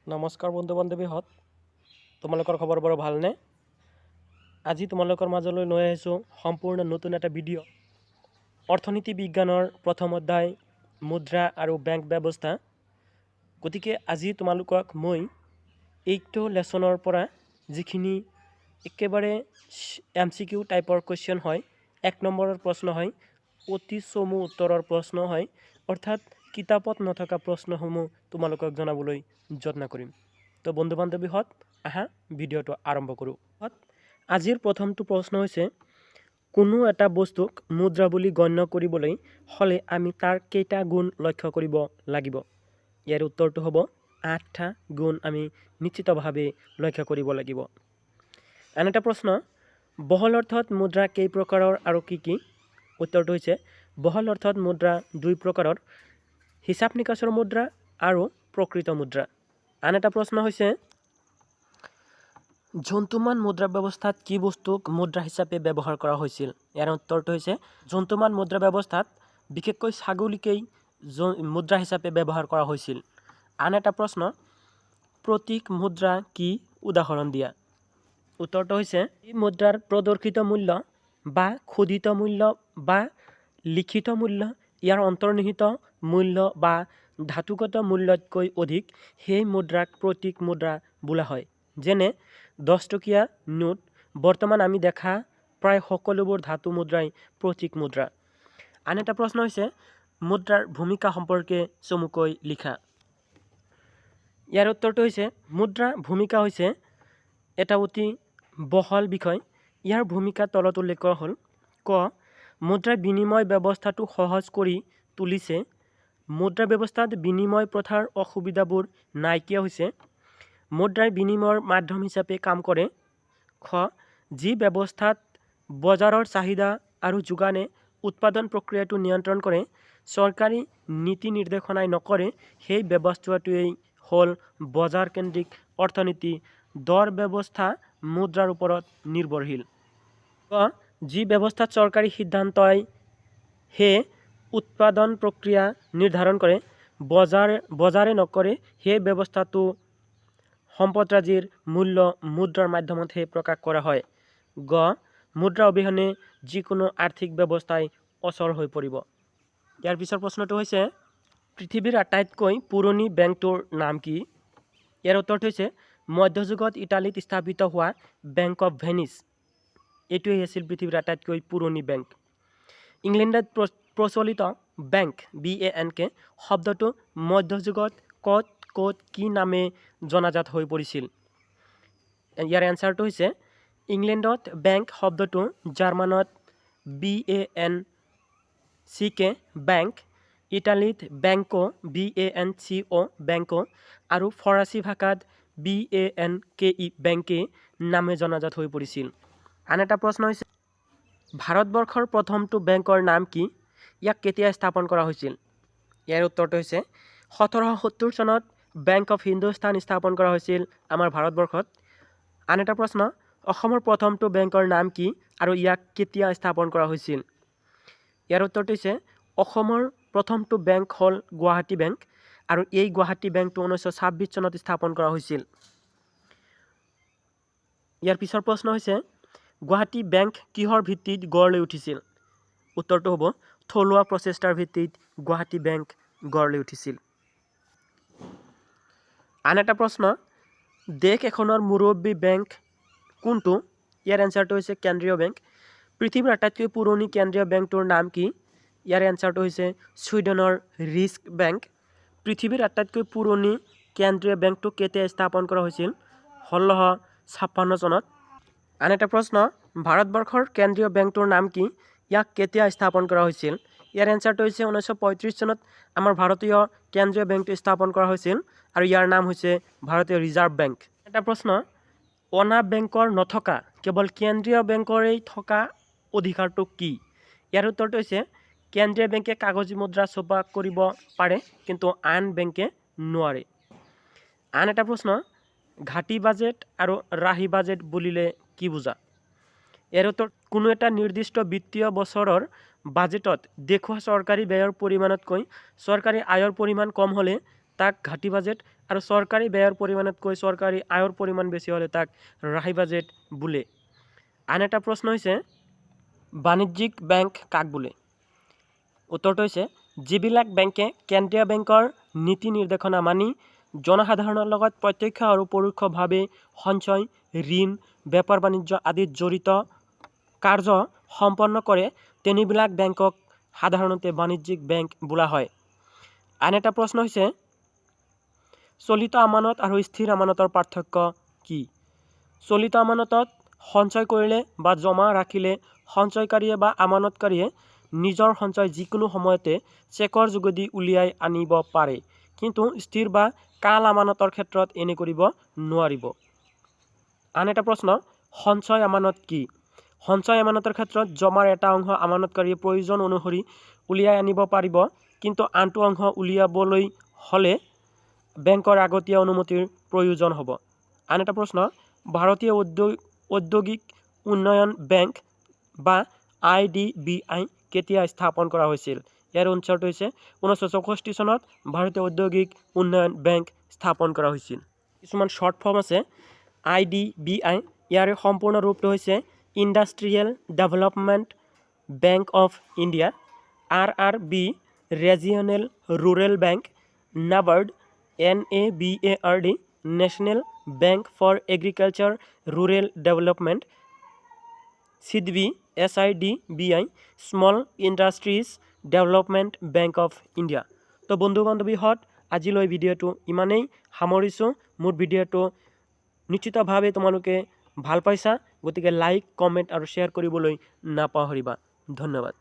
নমস্কাৰ বন্ধু বান্ধৱীহঁত, তোমালোকৰ খবৰ বৰ ভালনে? আজি তোমালোকৰ মাজলৈ লৈ আহিছোঁ সম্পূৰ্ণ নতুন এটা ভিডিঅ'। অৰ্থনীতি বিজ্ঞানৰ প্ৰথম অধ্যায় মুদ্ৰা আৰু বেংক ব্যৱস্থা। গতিকে আজি তোমালোকক মই এইটো লেচনৰ পৰা যিখিনি একেবাৰে MCQ টাইপৰ কুৱেশ্যন হয়, 1 নম্বৰৰ প্ৰশ্ন হয়, অতি চমু উত্তৰৰ প্ৰশ্ন হয়, অৰ্থাৎ কিতাপত নথকা প্ৰশ্নসমূহ তোমালোকক জনাবলৈ যত্ন কৰিম। তো বন্ধু বান্ধৱীহঁত, আহা ভিডিঅ'টো আৰম্ভ কৰোঁ। আজিৰ প্ৰথমটো প্ৰশ্ন হৈছে, কোনো এটা বস্তুক মুদ্ৰা বুলি গণ্য কৰিবলৈ হ'লে আমি তাৰ কেইটা গুণ লক্ষ্য কৰিব লাগিব? ইয়াৰ উত্তৰটো হ'ব 8টা গুণ আমি নিশ্চিতভাৱে লক্ষ্য কৰিব লাগিব। আন এটা প্ৰশ্ন, বহল অৰ্থত মুদ্ৰা কেই প্ৰকাৰৰ আৰু কি কি? উত্তৰটো হৈছে বহল অৰ্থত মুদ্ৰা 2 প্ৰকাৰৰ, হিচাপ নিকাচৰ মুদ্ৰা আৰু প্ৰকৃত মুদ্ৰা। আন এটা প্ৰশ্ন হৈছে, জন্তুমান মুদ্ৰা ব্যৱস্থাত কি বস্তুক মুদ্ৰা হিচাপে ব্যৱহাৰ কৰা হৈছিল? ইয়াৰ উত্তৰটো হৈছে জন্তুমান মুদ্ৰা ব্যৱস্থাত বিশেষকৈ ছাগলীকেই মুদ্ৰা হিচাপে ব্যৱহাৰ কৰা হৈছিল। আন এটা প্ৰশ্ন, প্ৰতীক মুদ্ৰা কি? উদাহৰণ দিয়া। উত্তৰটো হৈছে এই মুদ্ৰাৰ প্ৰদৰ্শিত মূল্য বা খোদিত মূল্য বা লিখিত মূল্য, ইয়াৰ অন্তৰ্নিহিত মূল্য বা ধাতুগত মূল্যতকৈ অধিক, সেই মুদ্ৰাক প্ৰতীক মুদ্ৰা বোলা হয়। যেনে 10 টকীয়া নোট, বৰ্তমান আমি দেখা প্ৰায় সকলোবোৰ ধাতু মুদ্ৰাই প্ৰতীক মুদ্ৰা। আন এটা প্ৰশ্ন হৈছে, মুদ্ৰাৰ ভূমিকা সম্পৰ্কে চমুকৈ লিখা। ইয়াৰ উত্তৰটো হৈছে মুদ্ৰাৰ ভূমিকা হৈছে এটা অতি বহল বিষয়। ইয়াৰ ভূমিকা তলত উল্লেখ কৰা হ'ল। ক, মুদ্ৰাৰ বিনিময় ব্যৱস্থাটো সহজ কৰি তুলিছে। মুদ্ৰা ব্যৱস্থাত বিনিময় প্ৰথাৰ অসুবিধাবোৰ নাইকিয়া হৈছে। মুদ্ৰাই বিনিময়ৰ মাধ্যম হিচাপে কাম কৰে। খ, যি ব্যৱস্থাত বজাৰৰ চাহিদা আৰু যোগানে উৎপাদন প্ৰক্ৰিয়াটো নিয়ন্ত্ৰণ কৰে, চৰকাৰী নীতি নিৰ্দেশনাই নকৰে, সেই ব্যৱস্থাটোৱেই হ'ল বজাৰকেন্দ্ৰিক অৰ্থনীতি। দৰ ব্যৱস্থা মুদ্ৰাৰ ওপৰত নিৰ্ভৰশীল। ক, যি ব্যৱস্থাত চৰকাৰী সিদ্ধান্তই হে উৎপাদন প্ৰক্ৰিয়া নিৰ্ধাৰণ কৰে, বজাৰে নকৰে, সেই ব্যৱস্থাটো সম্পদৰাজিৰ মূল্য মুদ্ৰাৰ মাধ্যমতহে প্ৰকাশ কৰা হয়। গ, মুদ্ৰা অবিহনে যিকোনো আৰ্থিক ব্যৱস্থাই অচল হৈ পৰিব। ইয়াৰ পিছৰ প্ৰশ্নটো হৈছে, পৃথিৱীৰ আটাইতকৈ পুৰণি বেংকটোৰ নাম কি? ইয়াৰ উত্তৰটো হৈছে মধ্যযুগত ইটালীত স্থাপিত হোৱা বেংক অৱ ভেনিছ। এইটোৱেই আছিল পৃথিৱীৰ আটাইতকৈ পুৰণি বেংক। ইংলেণ্ডত প্ৰচলিত বেংক BANK শব্দটো মধ্যযুগত ক'ত কি নামে জনাজাত হৈ পৰিছিল? ইয়াৰ এনচাৰটো হৈছে ইংলেণ্ডত বেংক শব্দটো জাৰ্মানত BANCK বেংক, ইটালীত বেংকো BANCO বেংকো আৰু ফৰাচী ভাষাত BANKE বেংকে নামে জনাজাত হৈ পৰিছিল। আন এটা প্ৰশ্ন হৈছে, ভাৰতবৰ্ষৰ প্ৰথমটো বেংকৰ নাম কি? ইয়াক কেতিয়া স্থাপন কৰা হৈছিল? ইয়াৰ উত্তৰটো হৈছে 1770 চনত বেংক অফ হিন্দুস্তান স্থাপন কৰা হৈছিল আমাৰ ভাৰতবৰ্ষত। আন এটা প্ৰশ্ন, অসমৰ প্ৰথমটো বেংকৰ নাম কি আৰু ইয়াক কেতিয়া স্থাপন কৰা হৈছিল? ইয়াৰ উত্তৰটো হৈছে অসমৰ প্ৰথমটো বেংক হ'ল গুৱাহাটী বেংক আৰু এই গুৱাহাটী বেংকটো 1926 চনত স্থাপন কৰা হৈছিল। ইয়াৰ পিছৰ প্ৰশ্ন হৈছে, গুৱাহাটী বেংক কিহৰ ভিত্তিত গঢ় লৈ উঠিছিল? উত্তৰটো হ'ব থলুৱা প্ৰচেষ্টাৰ ভিত্তিত গুৱাহাটী বেংক গঢ় লৈ উঠিছিল। আন এটা প্ৰশ্ন, দেশ এখনৰ মুৰব্বী বেংক কোনটো? ইয়াৰ এনচাৰটো হৈছে কেন্দ্ৰীয় বেংক। পৃথিৱীৰ আটাইতকৈ পুৰণি কেন্দ্ৰীয় বেংকটোৰ নাম কি? ইয়াৰ এনচাৰটো হৈছে ছুইডেনৰ ৰিস্ক বেংক। পৃথিৱীৰ আটাইতকৈ পুৰণি কেন্দ্ৰীয় বেংকটো কেতিয়া স্থাপন কৰা হৈছিল? 1656 চনত। আন এটা প্ৰশ্ন, ভাৰতবৰ্ষৰ কেন্দ্ৰীয় বেংকটোৰ নাম কি? ইয়াক কেতিয়া স্থাপন কৰা হৈছিল? ইয়াৰ এনচাৰটো হৈছে 1935 চনত আমাৰ ভাৰতীয় কেন্দ্ৰীয় বেংকটো স্থাপন কৰা হৈছিল আৰু ইয়াৰ নাম হৈছে ভাৰতীয় ৰিজাৰ্ভ বেংক। এটা প্ৰশ্ন, অনা বেংকৰ নথকা কেৱল কেন্দ্ৰীয় বেংকৰেই থকা অধিকাৰটো কি? ইয়াৰ উত্তৰটো হৈছে কেন্দ্ৰীয় বেংকে কাগজী মুদ্ৰা ছপা কৰিব পাৰে, কিন্তু আন বেংকে নোৱাৰে। আন এটা প্ৰশ্ন, ঘাটি বাজেট আৰু ৰাহি বাজেট বুলিলে কি বুজা? ইয়াৰ উত্তৰ, কোনো এটা নিৰ্দিষ্ট বিত্তীয় বছৰৰ বাজেটত দেখুওৱা চৰকাৰী ব্যয়ৰ পৰিমাণতকৈ চৰকাৰী আয়ৰ পৰিমাণ কম হ'লে তাক ঘাটি বাজেট আৰু চৰকাৰী ব্যয়ৰ পৰিমাণতকৈ চৰকাৰী আয়ৰ পৰিমাণ বেছি হ'লে তাক ৰাহি বাজেট বোলে। আন এটা প্ৰশ্ন হৈছে বাণিজ্যিক বেংক কাক বোলে? উত্তৰটো হৈছে যিবিলাক বেংকে কেন্দ্ৰীয় বেংকৰ নীতি নিৰ্দেশনা মানি জনসাধাৰণৰ লগত প্ৰত্যক্ষ আৰু পৰোক্ষভাৱে সঞ্চয়, ঋণ, বেপাৰ বাণিজ্য আদিত জড়িত কাৰ্য সম্পন্ন কৰে তেনেবিলাক বেংকক সাধাৰণতে বাণিজ্যিক বেংক বোলা হয়। আন এটা প্ৰশ্ন হৈছে চলিত আমানত আৰু স্থিৰ আমানতৰ পাৰ্থক্য কি? চলিত আমানতত সঞ্চয় কৰিলে বা জমা ৰাখিলে সঞ্চয়কাৰীয়ে বা আমানতকাৰীয়ে নিজৰ সঞ্চয় যিকোনো সময়তে চেকৰ যোগেদি উলিয়াই আনিব পাৰে, কিন্তু স্থিৰ বা কাল আমানতৰ ক্ষেত্ৰত এনে কৰিব নোৱাৰিব। আন এটা প্ৰশ্ন সঞ্চয় আমানত কি? সঞ্চয় আমানতৰ ক্ষেত্ৰত জমাৰ এটা অংশ আমানতকাৰীয়ে প্ৰয়োজন অনুসৰি উলিয়াই আনিব পাৰিব, কিন্তু আনটো অংশ উলিয়াবলৈ হ'লে বেংকৰ আগতীয়া অনুমতিৰ প্ৰয়োজন হ'ব। আন এটা প্ৰশ্ন ভাৰতীয় ঔদ্যোগিক উন্নয়ন বেংক বা IDBI কেতিয়া স্থাপন কৰা হৈছিল? ইয়াৰ উত্তৰটো হৈছে 1964 চনত ভাৰতীয় ঔদ্যোগিক উন্নয়ন বেংক স্থাপন কৰা হৈছিল। কিছুমান শ্বৰ্ট ফৰ্ম আছে IDBI, ইয়াৰ সম্পূৰ্ণ ৰূপটো হৈছে industrial development bank of India, RRB regional rural bank, NABARD NABARD national bank for agriculture rural development, SIDBI SIDBI small industries development bank of India. তো বন্ধু বান্ধৱীহঁত আজিলৈ ভিডিঅ'টো ইমানেই সামৰিছোঁ। মোৰ ভিডিঅ'টো নিশ্চিতভাৱে তোমালোকে ভাল পাইছা, গতিকে লাইক, কমেণ্ট আৰু শ্বেয়াৰ কৰিবলৈ নাপাহৰিবা। ধন্যবাদ।